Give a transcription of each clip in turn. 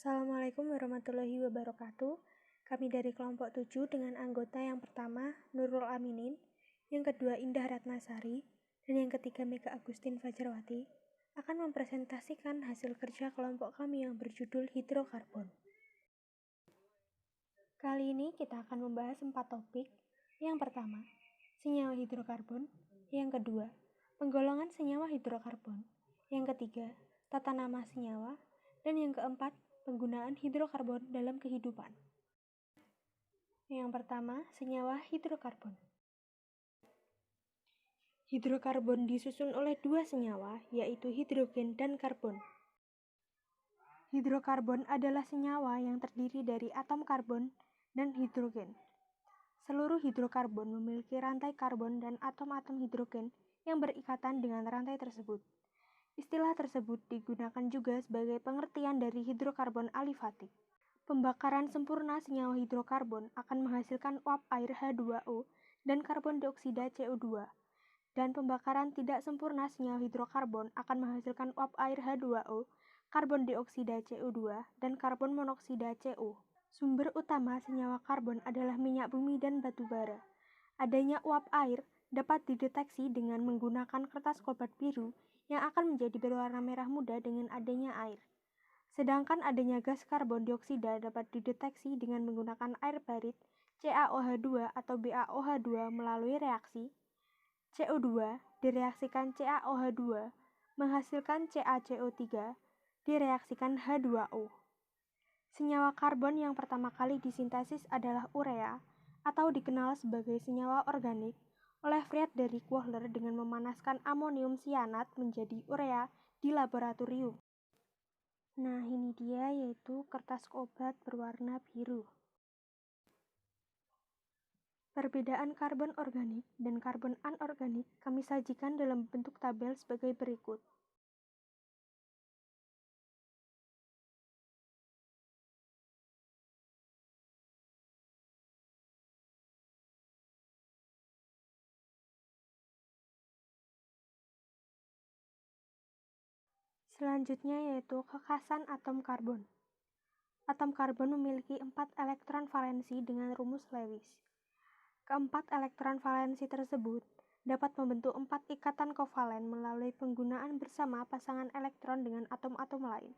Assalamualaikum warahmatullahi wabarakatuh. Kami dari kelompok 7 dengan anggota yang pertama Nurul Aminin, yang kedua Indah Ratnasari, dan yang ketiga Mega Agustin Fajarwati akan mempresentasikan hasil kerja kelompok kami yang berjudul hidrokarbon. Kali ini kita akan membahas 4 topik. Yang pertama, senyawa hidrokarbon. Yang kedua, penggolongan senyawa hidrokarbon. Yang ketiga, tata nama senyawa. Dan yang keempat, penggunaan hidrokarbon dalam kehidupan. Yang pertama, senyawa hidrokarbon. Hidrokarbon disusun oleh dua senyawa, yaitu hidrogen dan karbon. Hidrokarbon adalah senyawa yang terdiri dari atom karbon dan hidrogen. Seluruh hidrokarbon memiliki rantai karbon dan atom-atom hidrogen yang berikatan dengan rantai tersebut. Istilah tersebut digunakan juga sebagai pengertian dari hidrokarbon alifatik. Pembakaran sempurna senyawa hidrokarbon akan menghasilkan uap air H2O dan karbon dioksida CO2. Dan pembakaran tidak sempurna senyawa hidrokarbon akan menghasilkan uap air H2O, karbon dioksida CO2, dan karbon monoksida CO. Sumber utama senyawa karbon adalah minyak bumi dan batu bara. Adanya uap air dapat dideteksi dengan menggunakan kertas kobat biru yang akan menjadi berwarna merah muda dengan adanya air. Sedangkan adanya gas karbon dioksida dapat dideteksi dengan menggunakan air barit CaOH2 atau BaOH2 melalui reaksi. CO2 direaksikan CaOH2 menghasilkan CaCO3 direaksikan H2O. Senyawa karbon yang pertama kali disintesis adalah urea atau dikenal sebagai senyawa organik oleh Friedrich Wöhler dengan memanaskan amonium sianat menjadi urea di laboratorium. Nah, ini dia yaitu kertas obat berwarna biru. Perbedaan karbon organik dan karbon anorganik kami sajikan dalam bentuk tabel sebagai berikut. Selanjutnya yaitu kekhasan atom karbon. Atom karbon memiliki 4 elektron valensi dengan rumus Lewis. Keempat elektron valensi tersebut dapat membentuk 4 ikatan kovalen melalui penggunaan bersama pasangan elektron dengan atom-atom lain.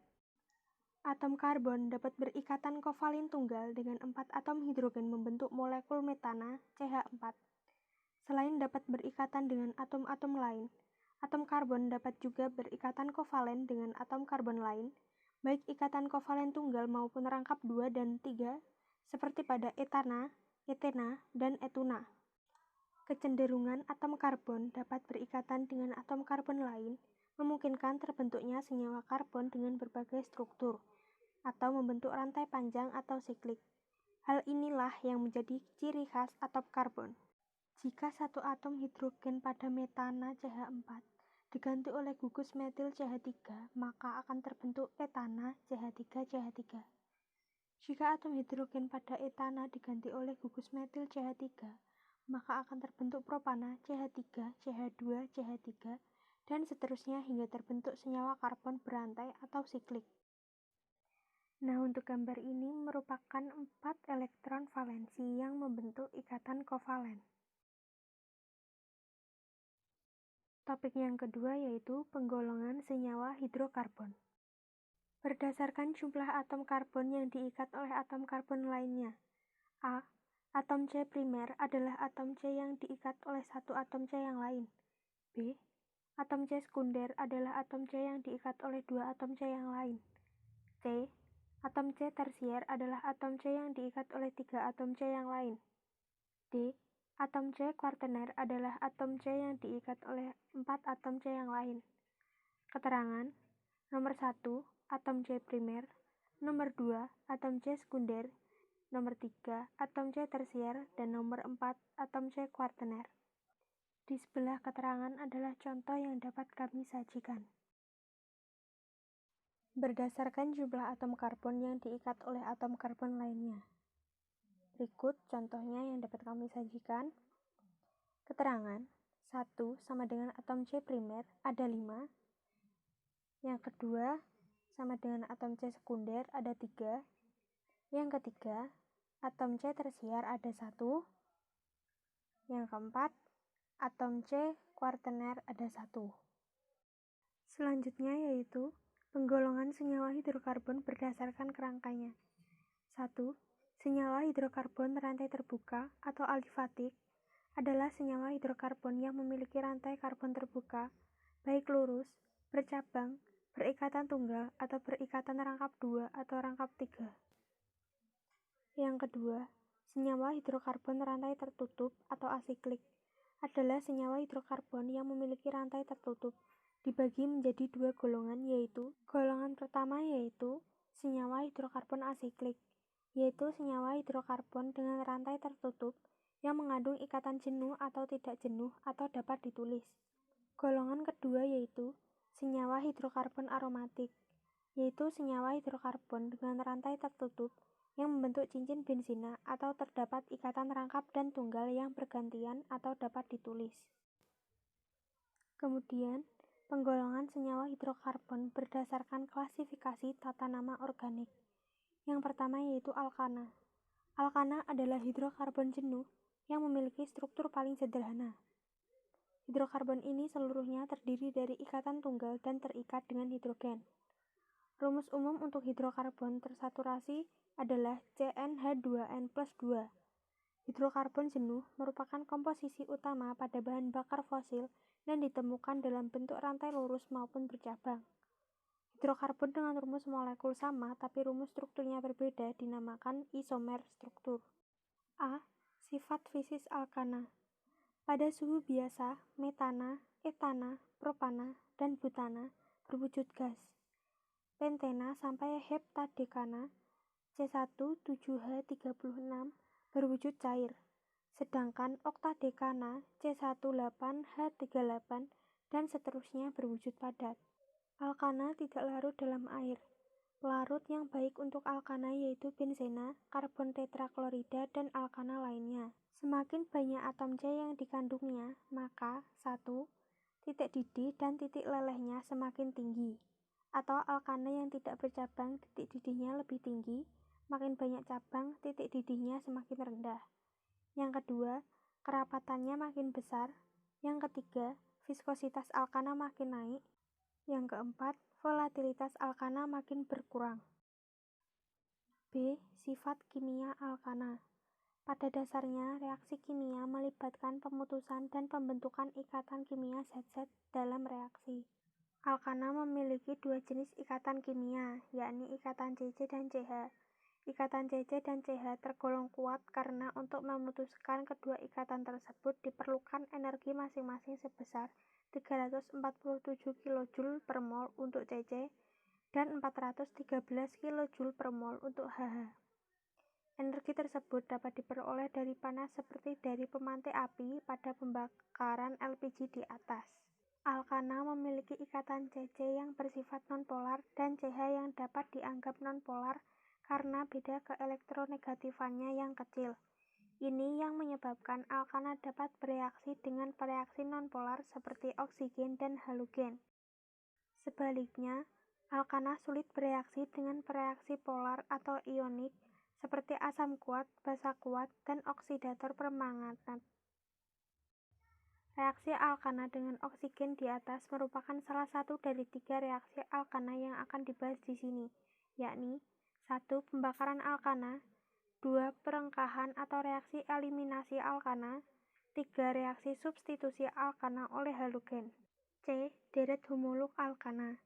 Atom karbon dapat berikatan kovalin tunggal dengan 4 atom hidrogen membentuk molekul metana CH4. Selain dapat berikatan dengan atom-atom lain, atom karbon dapat juga berikatan kovalen dengan atom karbon lain, baik ikatan kovalen tunggal maupun rangkap 2 dan 3, seperti pada etana, etena, dan etuna. Kecenderungan atom karbon dapat berikatan dengan atom karbon lain, memungkinkan terbentuknya senyawa karbon dengan berbagai struktur, atau membentuk rantai panjang atau siklik. Hal inilah yang menjadi ciri khas atom karbon. Jika satu atom hidrogen pada metana CH4 diganti oleh gugus metil CH3, maka akan terbentuk etana CH3CH3. Jika atom hidrogen pada etana diganti oleh gugus metil CH3, maka akan terbentuk propana CH3CH2CH3 dan seterusnya hingga terbentuk senyawa karbon berantai atau siklik. Nah, untuk gambar ini merupakan 4 elektron valensi yang membentuk ikatan kovalen. Topik yang kedua yaitu penggolongan senyawa hidrokarbon. Berdasarkan jumlah atom karbon yang diikat oleh atom karbon lainnya. A. Atom C primer adalah atom C yang diikat oleh satu atom C yang lain. B. Atom C sekunder adalah atom C yang diikat oleh dua atom C yang lain. C. Atom C tersier adalah atom C yang diikat oleh tiga atom C yang lain. D. Atom C kuartener adalah atom C yang diikat oleh 4 atom C yang lain. Keterangan: nomor 1, atom C primer, nomor 2, atom C sekunder, nomor 3, atom C tersier, dan nomor 4, atom C kuartener. Di sebelah keterangan adalah contoh yang dapat kami sajikan. Berdasarkan jumlah atom karbon yang diikat oleh atom karbon lainnya. Berikut contohnya yang dapat kami sajikan. Keterangan: 1 sama dengan atom C primer ada 5. Yang kedua, sama dengan atom C sekunder ada 3. Yang ketiga, atom C tersier ada 1. Yang keempat, atom C kuartener ada 1. Selanjutnya yaitu penggolongan senyawa hidrokarbon berdasarkan kerangkanya. 1. Senyawa hidrokarbon rantai terbuka atau alifatik adalah senyawa hidrokarbon yang memiliki rantai karbon terbuka, baik lurus, bercabang, berikatan tunggal, atau berikatan rangkap 2 atau rangkap 3. Yang kedua, senyawa hidrokarbon rantai tertutup atau asiklik adalah senyawa hidrokarbon yang memiliki rantai tertutup, dibagi menjadi 2 golongan, yaitu golongan pertama yaitu senyawa hidrokarbon asiklik, yaitu senyawa hidrokarbon dengan rantai tertutup yang mengandung ikatan jenuh atau tidak jenuh atau dapat ditulis. Golongan kedua yaitu senyawa hidrokarbon aromatik, yaitu senyawa hidrokarbon dengan rantai tertutup yang membentuk cincin benzina atau terdapat ikatan rangkap dan tunggal yang bergantian atau dapat ditulis. Kemudian, penggolongan senyawa hidrokarbon berdasarkan klasifikasi tata nama organik. Yang pertama yaitu alkana. Alkana adalah hidrokarbon jenuh yang memiliki struktur paling sederhana. Hidrokarbon ini seluruhnya terdiri dari ikatan tunggal dan terikat dengan hidrogen. Rumus umum untuk hidrokarbon tersaturasi adalah CnH2n+2. Hidrokarbon jenuh merupakan komposisi utama pada bahan bakar fosil dan ditemukan dalam bentuk rantai lurus maupun bercabang. Hidrokarbon dengan rumus molekul sama tapi rumus strukturnya berbeda dinamakan isomer struktur. A. Sifat fisis alkana. Pada suhu biasa, metana, etana, propana, dan butana berwujud gas. Pentena sampai heptadekana C1-7H36 berwujud cair, sedangkan oktadekana C18H38 dan seterusnya berwujud padat. Alkana tidak larut dalam air. Pelarut yang baik untuk alkana yaitu benzena, karbon tetraklorida, dan alkana lainnya. Semakin banyak atom C yang dikandungnya, maka 1. Titik didih dan titik lelehnya semakin tinggi. Atau alkana yang tidak bercabang, titik didihnya lebih tinggi, makin banyak cabang, titik didihnya semakin rendah. Yang kedua, kerapatannya makin besar. Yang ketiga, viskositas alkana makin naik. Yang keempat, volatilitas alkana makin berkurang. B. Sifat kimia alkana. Pada dasarnya, reaksi kimia melibatkan pemutusan dan pembentukan ikatan kimia zat-zat dalam reaksi. Alkana memiliki 2 jenis ikatan kimia, yakni ikatan CC dan CH. Ikatan CC dan CH tergolong kuat karena untuk memutuskan kedua ikatan tersebut diperlukan energi masing-masing sebesar 347 kJ per mol untuk CC dan 413 kJ per mol untuk HH. Energi tersebut dapat diperoleh dari panas seperti dari pemantik api pada pembakaran LPG di atas. Alkana memiliki ikatan CC yang bersifat nonpolar dan CH yang dapat dianggap nonpolar karena beda keelektronegatifannya yang kecil. Ini yang menyebabkan alkana dapat bereaksi dengan pereaksi nonpolar seperti oksigen dan halogen. Sebaliknya, alkana sulit bereaksi dengan pereaksi polar atau ionik seperti asam kuat, basa kuat, dan oksidator permanganat. Reaksi alkana dengan oksigen di atas merupakan salah satu dari 3 reaksi alkana yang akan dibahas di sini, yakni 1. Pembakaran alkana, 2. Perengkahan atau reaksi eliminasi alkana, 3. Reaksi substitusi alkana oleh halogen. C. Deret homolog alkana.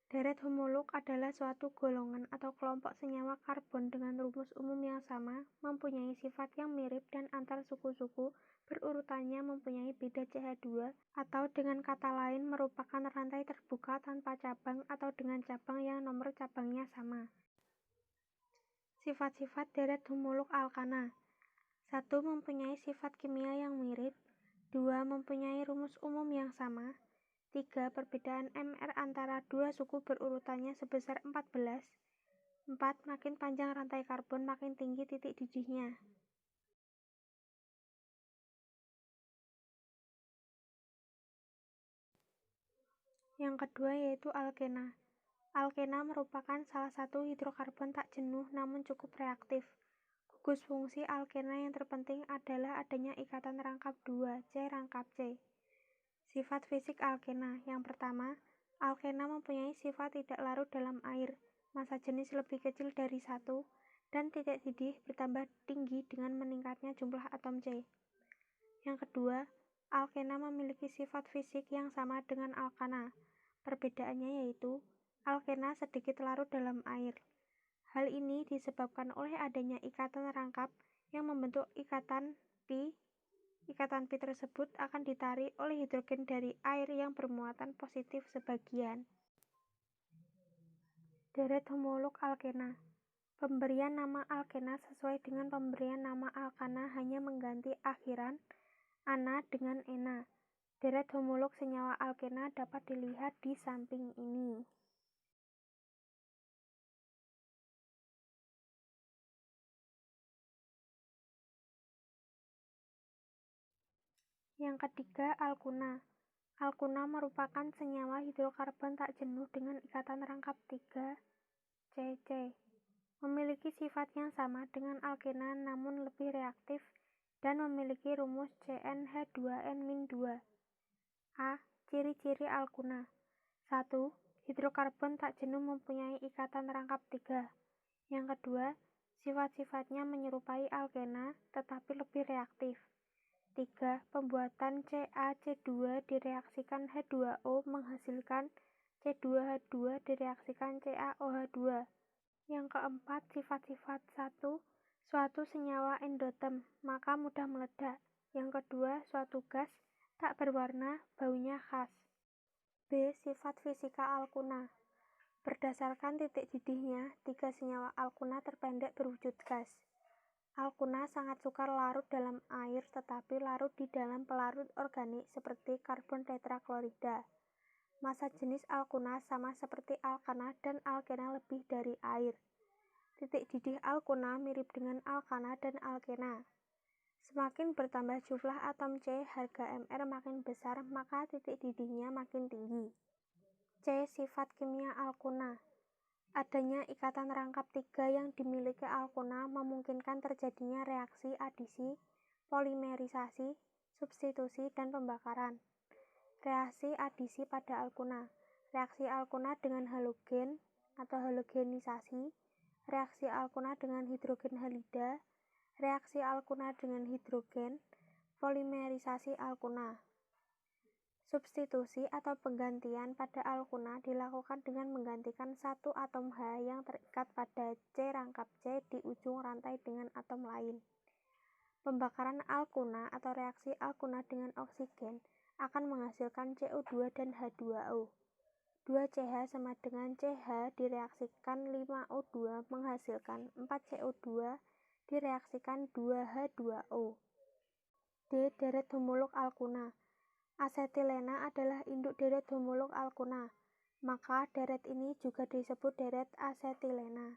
Deret homolog adalah suatu golongan atau kelompok senyawa karbon dengan rumus umum yang sama, mempunyai sifat yang mirip dan antar suku-suku berurutannya mempunyai beda CH2 atau dengan kata lain merupakan rantai terbuka tanpa cabang atau dengan cabang yang nomor cabangnya sama. Sifat-sifat deret homolog alkana. 1. Mempunyai sifat kimia yang mirip. 2. Mempunyai rumus umum yang sama. 3. Perbedaan MR antara dua suku berurutannya sebesar 14. 4. Makin panjang rantai karbon makin tinggi titik didihnya. Yang kedua yaitu alkena. Alkena merupakan salah satu hidrokarbon tak jenuh namun cukup reaktif. Gugus fungsi alkena yang terpenting adalah adanya ikatan rangkap 2, C rangkap C. Sifat fisik alkena. Yang pertama, alkena mempunyai sifat tidak larut dalam air, massa jenis lebih kecil dari 1, dan titik didih bertambah tinggi dengan meningkatnya jumlah atom C. Yang kedua, alkena memiliki sifat fisik yang sama dengan alkana. Perbedaannya yaitu, alkena sedikit larut dalam air. Hal ini disebabkan oleh adanya ikatan rangkap yang membentuk ikatan pi. Ikatan pi tersebut akan ditarik oleh hidrogen dari air yang bermuatan positif sebagian. Deret homolog alkena. Pemberian nama alkena sesuai dengan pemberian nama alkana hanya mengganti akhiran ana dengan ena. Deret homolog senyawa alkena dapat dilihat di samping ini. Yang ketiga, alkuna. Alkuna merupakan senyawa hidrokarbon tak jenuh dengan ikatan rangkap 3, CC. Memiliki sifat yang sama dengan alkena namun lebih reaktif dan memiliki rumus CnH2n-2. A. Ciri-ciri alkuna. 1. Hidrokarbon tak jenuh mempunyai ikatan rangkap 3. Yang kedua, sifat-sifatnya menyerupai alkena tetapi lebih reaktif. 3. Pembuatan CaC2 direaksikan H2O menghasilkan C2H2 direaksikan CaOH2. Yang keempat, sifat-sifat 1. Suatu senyawa endoterm, maka mudah meledak. Yang kedua, suatu gas tak berwarna, baunya khas. B. Sifat fisika alkuna. Berdasarkan titik didihnya, 3 senyawa alkuna terpendek berwujud gas. Alkuna sangat sukar larut dalam air tetapi larut di dalam pelarut organik seperti karbon tetraklorida. Massa jenis alkuna sama seperti alkana dan alkena lebih dari air. Titik didih alkuna mirip dengan alkana dan alkena. Semakin bertambah jumlah atom C, harga Mr makin besar, maka titik didihnya makin tinggi. C. Sifat kimia alkuna. Adanya ikatan rangkap 3 yang dimiliki alkuna memungkinkan terjadinya reaksi adisi, polimerisasi, substitusi, dan pembakaran. Reaksi adisi pada alkuna. Reaksi alkuna dengan halogen atau halogenisasi, reaksi alkuna dengan hidrogen halida, reaksi alkuna dengan hidrogen, polimerisasi alkuna. Substitusi atau penggantian pada alkuna dilakukan dengan menggantikan satu atom H yang terikat pada C rangkap C di ujung rantai dengan atom lain. Pembakaran alkuna atau reaksi alkuna dengan oksigen akan menghasilkan CO2 dan H2O. 2CH sama dengan CH direaksikan 5O2 menghasilkan 4CO2 direaksikan 2H2O. D. Deret homolog alkuna. Asetilena adalah induk deret homolog alkuna, maka deret ini juga disebut deret asetilena.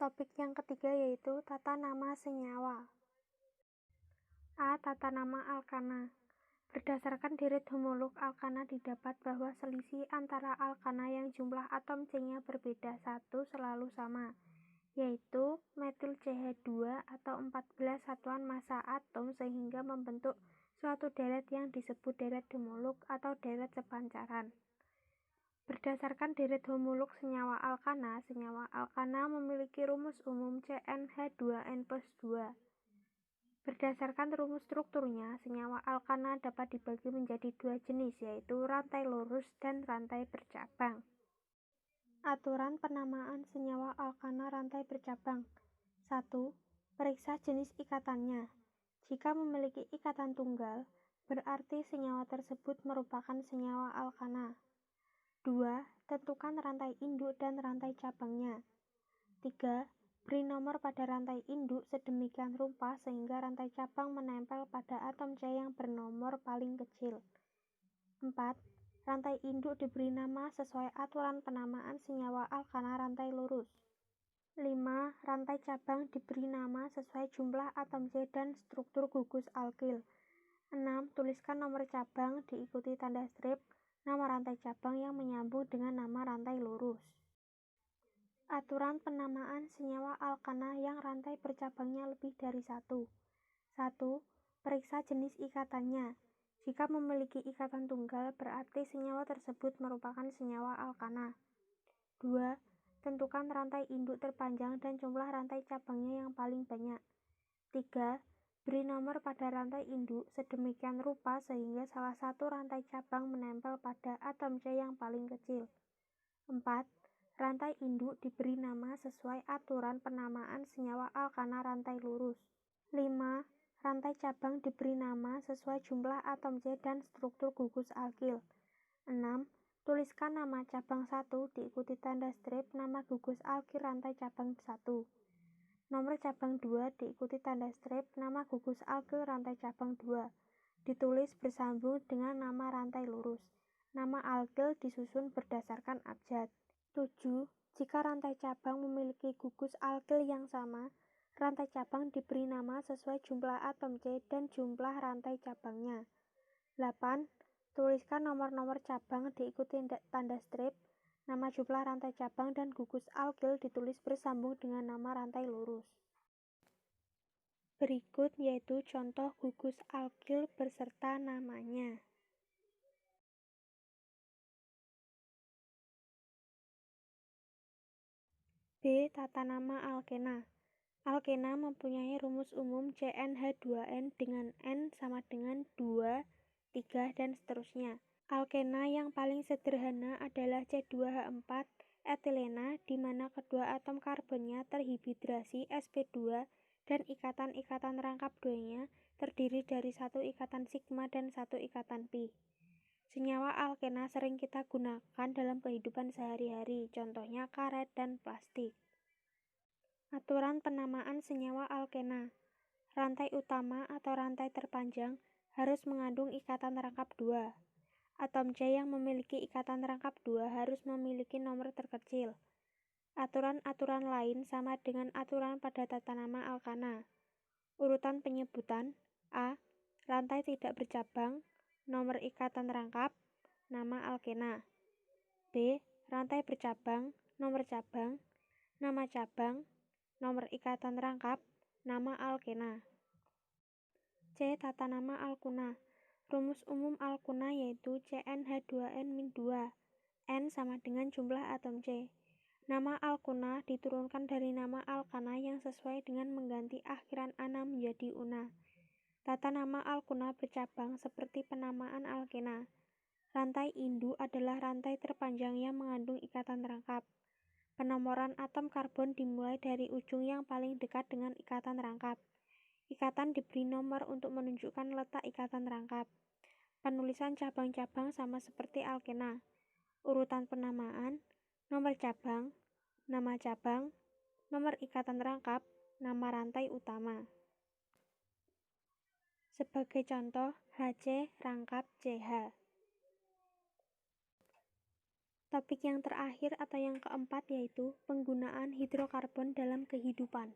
Topik yang ketiga yaitu tata nama senyawa. A. Tata nama alkana. Berdasarkan deret homolog alkana didapat bahwa selisih antara alkana yang jumlah atom C-nya berbeda 1 selalu sama, yaitu metil CH2 atau 14 satuan massa atom sehingga membentuk suatu deret yang disebut deret homolog atau deret sepancaran. Berdasarkan deret homolog senyawa alkana memiliki rumus umum CnH2n+2. Berdasarkan rumus strukturnya, senyawa alkana dapat dibagi menjadi 2 jenis yaitu rantai lurus dan rantai bercabang. Aturan penamaan senyawa alkana rantai bercabang. 1. Periksa jenis ikatannya. Jika memiliki ikatan tunggal, berarti senyawa tersebut merupakan senyawa alkana. 2. Tentukan rantai induk dan rantai cabangnya. 3. Beri nomor pada rantai induk sedemikian rupa sehingga rantai cabang menempel pada atom C yang bernomor paling kecil. 4. Rantai induk diberi nama sesuai aturan penamaan senyawa alkana rantai lurus. 5. Rantai cabang diberi nama sesuai jumlah atom C dan struktur gugus alkil. 6. Tuliskan nomor cabang diikuti tanda strip nama rantai cabang yang menyambung dengan nama rantai lurus. Aturan penamaan senyawa alkana yang rantai bercabangnya lebih dari 1. 1. Periksa jenis ikatannya. Jika memiliki ikatan tunggal, berarti senyawa tersebut merupakan senyawa alkana. 2. Tentukan rantai induk terpanjang dan jumlah rantai cabangnya yang paling banyak. 3. Beri nomor pada rantai induk sedemikian rupa sehingga salah satu rantai cabang menempel pada atom C yang paling kecil. 4. Rantai induk diberi nama sesuai aturan penamaan senyawa alkana rantai lurus. 5. Rantai cabang diberi nama sesuai jumlah atom C dan struktur gugus alkil. 6. Tuliskan nama cabang 1 diikuti tanda strip nama gugus alkil rantai cabang 1. Nomor cabang 2 diikuti tanda strip nama gugus alkil rantai cabang 2. Ditulis bersambung dengan nama rantai lurus. Nama alkil disusun berdasarkan abjad. 7. Jika rantai cabang memiliki gugus alkil yang sama, rantai cabang diberi nama sesuai jumlah atom C dan jumlah rantai cabangnya. 8. Tuliskan nomor-nomor cabang diikuti tanda strip, nama jumlah rantai cabang dan gugus alkil ditulis bersambung dengan nama rantai lurus. Berikut yaitu contoh gugus alkil beserta namanya. B. Tata nama alkena. Alkena mempunyai rumus umum CnH2n dengan N sama dengan 2, 3, dan seterusnya. Alkena yang paling sederhana adalah C2H4 etilena di mana kedua atom karbonnya terhibridrasi sp2 dan ikatan-ikatan rangkap 2-nya terdiri dari satu ikatan sigma dan satu ikatan pi. Senyawa alkena sering kita gunakan dalam kehidupan sehari-hari, contohnya karet dan plastik. Aturan penamaan senyawa alkena. Rantai utama atau rantai terpanjang harus mengandung ikatan rangkap 2. Atom C yang memiliki ikatan rangkap 2 harus memiliki nomor terkecil. Aturan-aturan lain sama dengan aturan pada tata nama alkana. Urutan penyebutan: A. Rantai tidak bercabang, nomor ikatan rangkap, nama alkena. B. Rantai bercabang, nomor cabang, nama cabang, nomor ikatan rangkap, nama alkena. C. Tata nama alkuna. Rumus umum alkuna yaitu CnH2n-2, N sama dengan jumlah atom C. Nama alkuna diturunkan dari nama alkana yang sesuai dengan mengganti akhiran ana menjadi una. Tata nama alkuna bercabang seperti penamaan alkena. Rantai induk adalah rantai terpanjang yang mengandung ikatan rangkap. Penomoran atom karbon dimulai dari ujung yang paling dekat dengan ikatan rangkap. Ikatan diberi nomor untuk menunjukkan letak ikatan rangkap. Penulisan cabang-cabang sama seperti alkena. Urutan penamaan: nomor cabang, nama cabang, nomor ikatan rangkap, nama rantai utama. Sebagai contoh, Hc rangkap Ch. Topik yang terakhir atau yang keempat yaitu penggunaan hidrokarbon dalam kehidupan.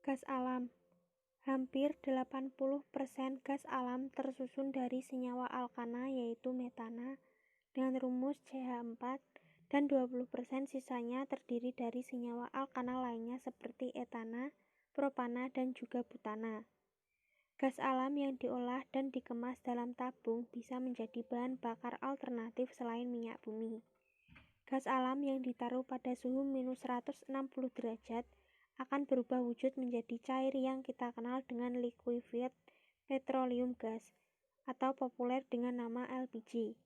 Gas alam. Hampir 80% gas alam tersusun dari senyawa alkana yaitu metana dengan rumus CH4 dan 20% sisanya terdiri dari senyawa alkana lainnya seperti etana, propana, dan juga butana. Gas alam yang diolah dan dikemas dalam tabung bisa menjadi bahan bakar alternatif selain minyak bumi. Gas alam yang ditaruh pada suhu minus 160 derajat akan berubah wujud menjadi cair yang kita kenal dengan liquefied petroleum gas atau populer dengan nama LPG.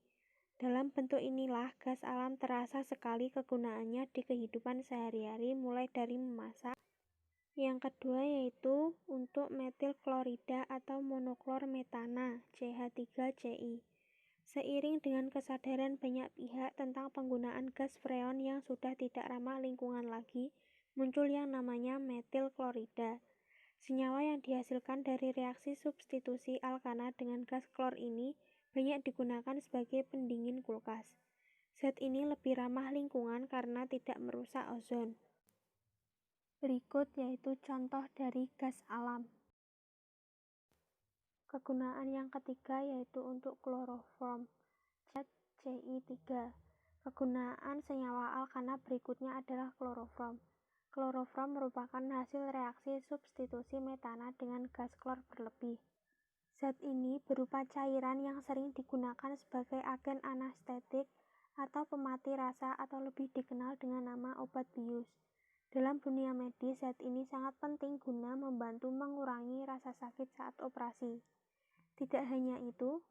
Dalam bentuk inilah gas alam terasa sekali kegunaannya di kehidupan sehari-hari mulai dari memasak. Yang kedua yaitu untuk metil klorida atau monoklor metana CH3Ci. Seiring dengan kesadaran banyak pihak tentang penggunaan gas freon yang sudah tidak ramah lingkungan lagi, muncul yang namanya metil klorida. Senyawa yang dihasilkan dari reaksi substitusi alkana dengan gas klor ini banyak digunakan sebagai pendingin kulkas. Zat ini lebih ramah lingkungan karena tidak merusak ozon. Berikut yaitu contoh dari gas alam. Kegunaan yang ketiga yaitu untuk kloroform, Ci3. Kegunaan senyawa alkana berikutnya adalah kloroform. Kloroform merupakan hasil reaksi substitusi metana dengan gas klor berlebih. Zat ini berupa cairan yang sering digunakan sebagai agen anestetik atau pemati rasa atau lebih dikenal dengan nama obat bius. Dalam dunia medis, zat ini sangat penting guna membantu mengurangi rasa sakit saat operasi. Tidak hanya itu,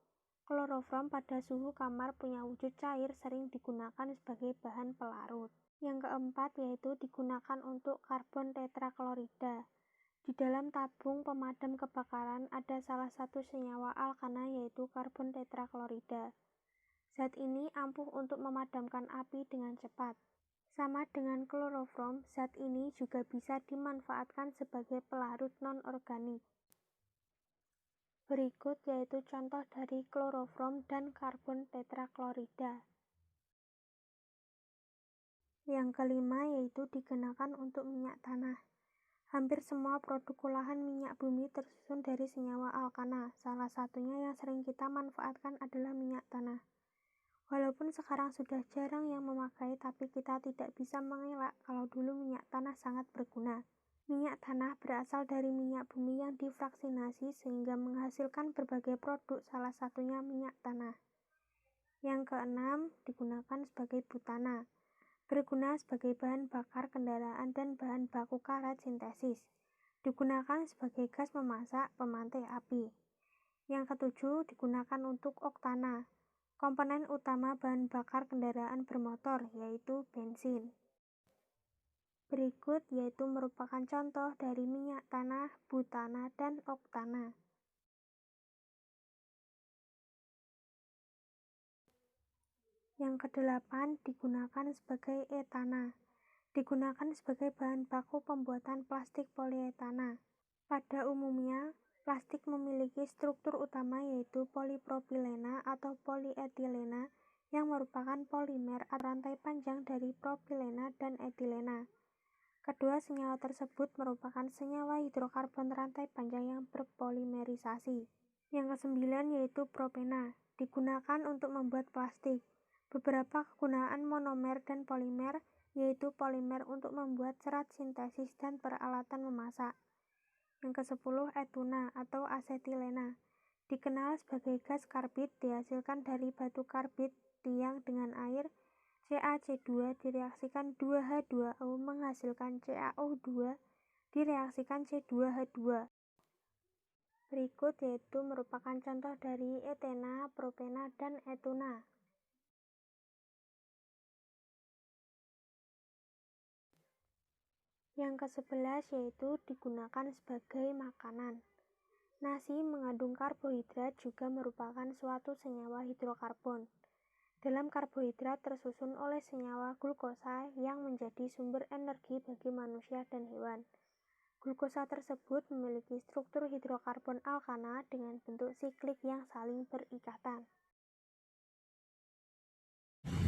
kloroform pada suhu kamar punya wujud cair sering digunakan sebagai bahan pelarut. Yang keempat yaitu digunakan untuk karbon tetraklorida. Di dalam tabung pemadam kebakaran ada salah satu senyawa alkana yaitu karbon tetraklorida. Zat ini ampuh untuk memadamkan api dengan cepat. Sama dengan kloroform, zat ini juga bisa dimanfaatkan sebagai pelarut non-organik. Berikut yaitu contoh dari kloroform dan karbon tetraklorida. Yang kelima yaitu digunakan untuk minyak tanah. Hampir semua produk olahan minyak bumi tersusun dari senyawa alkana. Salah satunya yang sering kita manfaatkan adalah minyak tanah. Walaupun sekarang sudah jarang yang memakai, tapi kita tidak bisa mengelak kalau dulu minyak tanah sangat berguna. Minyak tanah berasal dari minyak bumi yang difraksinasi sehingga menghasilkan berbagai produk, salah satunya minyak tanah. Yang keenam, digunakan sebagai butana. Berguna sebagai bahan bakar kendaraan dan bahan baku karet sintesis. Digunakan sebagai gas memasak, pemantik api. Yang ketujuh, digunakan untuk oktana. Komponen utama bahan bakar kendaraan bermotor, yaitu bensin. Berikut yaitu merupakan contoh dari minyak tanah, butana, dan oktana. Yang kedelapan, digunakan sebagai etana. Digunakan sebagai bahan baku pembuatan plastik polietana. Pada umumnya, plastik memiliki struktur utama yaitu polipropilena atau polietilena yang merupakan polimer atau rantai panjang dari propilena dan etilena. Kedua senyawa tersebut merupakan senyawa hidrokarbon rantai panjang yang berpolimerisasi. Yang kesembilan yaitu propena, digunakan untuk membuat plastik. Beberapa kegunaan monomer dan polimer yaitu polimer untuk membuat serat sintesis dan peralatan memasak. Yang ke-10 etuna atau asetilena, dikenal sebagai gas karbit dihasilkan dari batu karbit yang dengan air CaC2 direaksikan 2H2O menghasilkan CaO2 direaksikan C2H2. Berikut yaitu merupakan contoh dari etena, propena, dan etuna. Yang ke-11 yaitu digunakan sebagai makanan. Nasi mengandung karbohidrat juga merupakan suatu senyawa hidrokarbon. Dalam karbohidrat tersusun oleh senyawa glukosa yang menjadi sumber energi bagi manusia dan hewan. Glukosa tersebut memiliki struktur hidrokarbon alkana dengan bentuk siklik yang saling berikatan.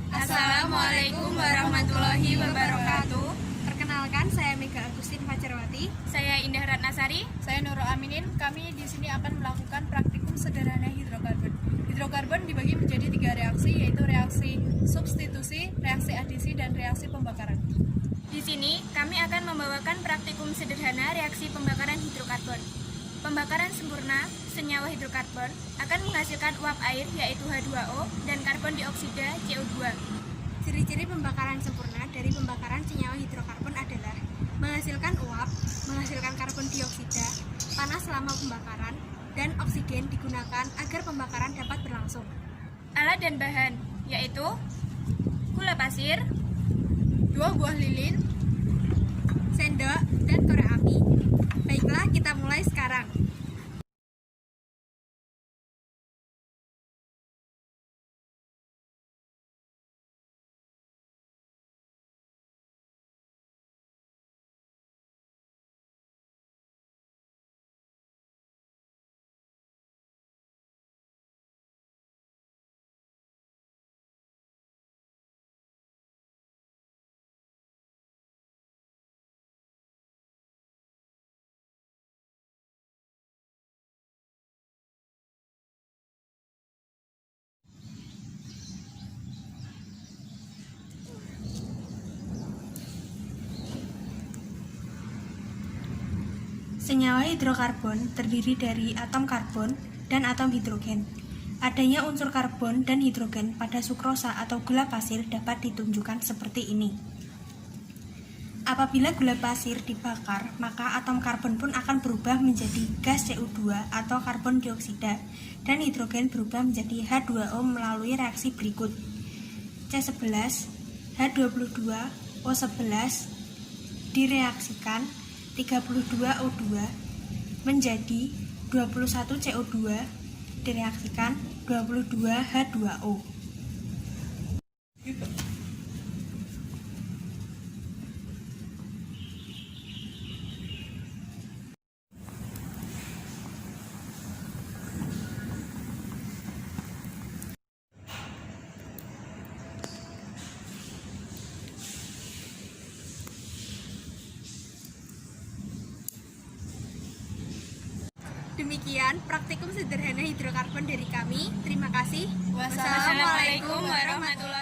Assalamualaikum warahmatullahi wabarakatuh. Perkenalkan, saya Mega Agustin Fajarwati. Saya Indah Ratnasari. Saya Nurul Aminin. Kami di sini akan melakukan praktikum sederhana hidrokarbon. Hidrokarbon dibagi menjadi 3 reaksi, yaitu reaksi substitusi, reaksi adisi, dan reaksi pembakaran. Di sini kami akan membawakan praktikum sederhana reaksi pembakaran hidrokarbon. Pembakaran sempurna senyawa hidrokarbon akan menghasilkan uap air yaitu H2O dan karbon dioksida CO2. Ciri-ciri pembakaran sempurna dari pembakaran senyawa hidrokarbon adalah menghasilkan uap, menghasilkan karbon dioksida, panas selama pembakaran, dan oksigen digunakan agar pembakaran dapat berlangsung. Alat dan bahan yaitu gula pasir, 2 buah lilin, sendok, dan korek api. Baiklah, kita mulai sekarang. Senyawa hidrokarbon terdiri dari atom karbon dan atom hidrogen. Adanya unsur karbon dan hidrogen pada sukrosa atau gula pasir dapat ditunjukkan seperti ini. Apabila gula pasir dibakar, maka atom karbon pun akan berubah menjadi gas CO2 atau karbon dioksida, dan hidrogen berubah menjadi H2O melalui reaksi berikut. C11, H22O11 direaksikan 32O2 menjadi 21 CO2 direaksikan 22 H2O. Demikian praktikum sederhana hidrokarbon dari kami. Terima kasih. Wassalamualaikum warahmatullahi wabarakatuh.